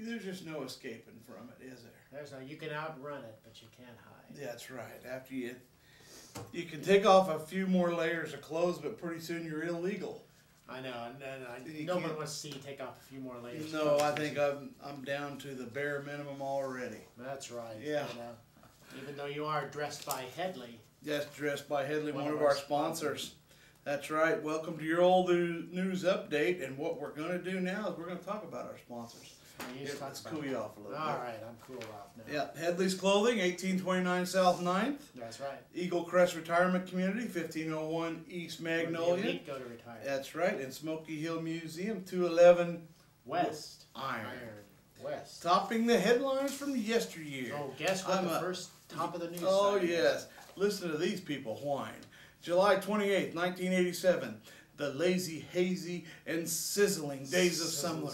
There's just no escaping from it, is there? There's no, you can outrun it, but you can't hide. That's right. After you can take off a few more layers of clothes, but pretty soon you're illegal. I know, and no one wants to see you take off a few more layers. No, I think I'm down to the bare minimum already. That's right. Yeah. You know, even though you are dressed by Headley. Yes, dressed by Headley, one of our sponsors. That's right. Welcome to your old news update. And what we're going to do now is we're going to talk about our sponsors. Let's cool you off a little bit. All right, I'm cool off now. Yeah, Headley's Clothing, 1829 South 9th. That's right. Eagle Crest Retirement Community, 1501 East Magnolia. Where the go to retire. That's right. And Smoky Hill Museum, 211 West. Iron. West. Topping the headlines from yesteryear. Oh, guess what? The first top of the news. Oh, yes. Listen to these people whine. July 28th, 1987. The lazy, hazy, and sizzling days of summer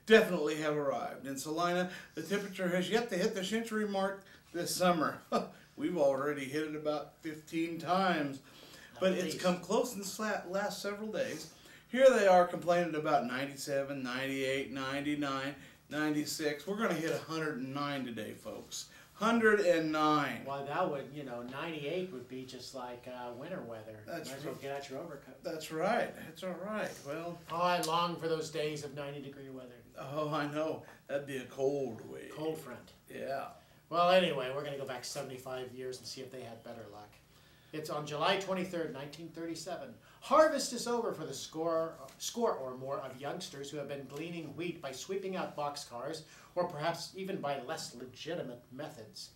definitely have arrived. In Salina, the temperature has yet to hit the century mark this summer. We've already hit it about 15 times. But it's come close in the last several days. Here they are complaining about 97, 98, 99, 96. We're going to hit 109 today, folks. 109. Well, that would, 98 would be just like winter weather. That's Might as well get out your overcoat. That's right. That's all right. Well. Oh, I long for those days of 90-degree weather. Oh, I know. That'd be a cold wave. Cold front. Yeah. Well, anyway, we're going to go back 75 years and see if they had better luck. It's on July 23rd, 1937. Harvest is over for the score or more of youngsters who have been gleaning wheat by sweeping out boxcars, or perhaps even by less legitimate methods.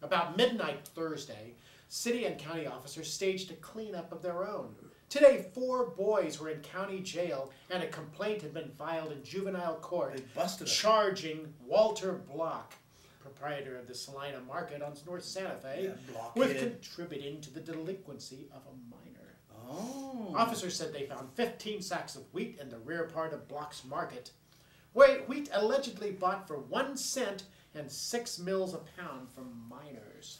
About midnight Thursday, city and county officers staged a cleanup of their own. Today, 4 boys were in county jail, and a complaint had been filed in juvenile court charging Walter Block, proprietor of the Salina Market on North Santa Fe, with contributing to the delinquency of a minor. Oh. Officers said they found 15 sacks of wheat in the rear part of Block's market, where wheat allegedly bought for 1 cent and 6 mills a pound from minors.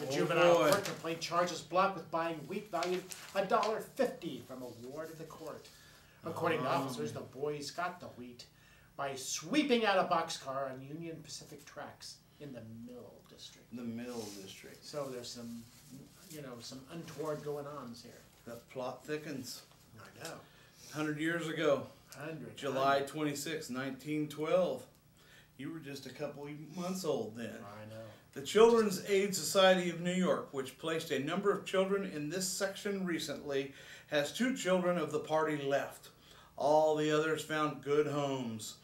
The juvenile court complaint charges Block with buying wheat valued $1.50 from a ward of the court. According to officers, the boys got the wheat by sweeping out a boxcar on Union Pacific tracks in the Mill District. The Mill District. So there's some, some untoward going-ons here. The plot thickens. I know. 100 years ago. July 26, 1912. You were just a couple months old then. I know. The Children's Aid Society of New York, which placed a number of children in this section recently, has 2 children of the party left. All the others found good homes.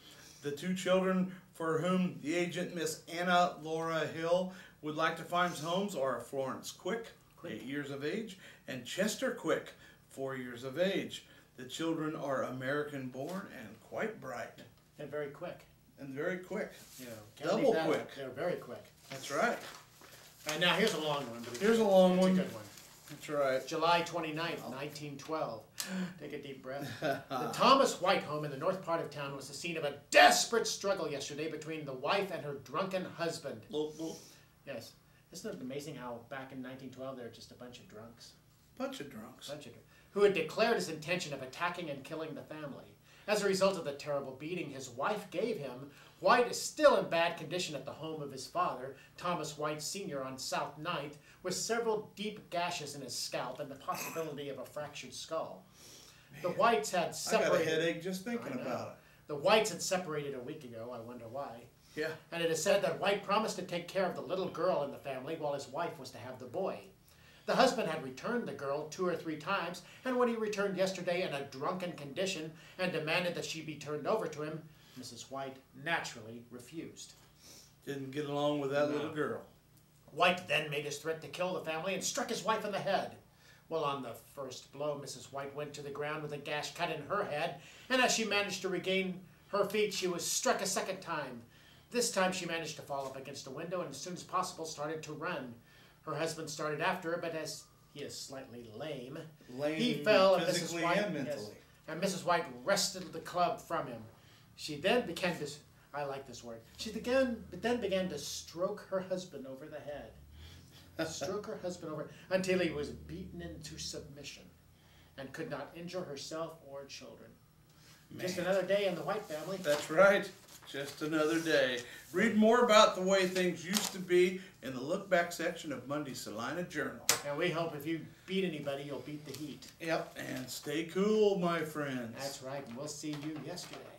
The 2 children for whom the agent, Miss Anna Laura Hill, would like to find homes are Florence Quick, 8 years of age, and Chester Quick, 4 years of age. The children are American born and quite bright. And very quick. And very quick. Double quick. They're very quick. That's right. And now here's a long one. Here's a long one. It's a good one. That's right. July 29th, 1912. Take a deep breath. The Thomas White home in the north part of town was the scene of a desperate struggle yesterday between the wife and her drunken husband. Yes. Isn't it amazing how back in 1912 there were just a bunch of drunks? Bunch of drunks. Who had declared his intention of attacking and killing the family. As a result of the terrible beating his wife gave him, White is still in bad condition at the home of his father, Thomas White Sr. on South 9th, with several deep gashes in his scalp and the possibility of a fractured skull. Man, the Whites had separated. I got a headache just thinking about it. The Whites had separated a week ago. I wonder why. Yeah. And it is said that White promised to take care of the little girl in the family while his wife was to have the boy. The husband had returned the girl 2 or 3 times, and when he returned yesterday in a drunken condition and demanded that she be turned over to him, Mrs. White naturally refused. Didn't get along with that little girl. White then made his threat to kill the family and struck his wife in the head. Well, on the first blow, Mrs. White went to the ground with a gash cut in her head, and as she managed to regain her feet, she was struck a second time. This time she managed to fall up against a window and as soon as possible started to run. Her husband started after her, but as he is slightly lame, he fell and Mrs. White, and mentally. And Mrs. White wrested the club from him. She then began to, I like this word, she then began to stroke her husband over the head. Stroke her husband over until he was beaten into submission and could not injure herself or children. Man. Just another day in the White family. That's right. Just another day. Read more about the way things used to be in the look back section of Monday's Salina Journal. And we hope if you beat anybody, you'll beat the heat. Yep, and stay cool, my friends. That's right, and we'll see you yesterday.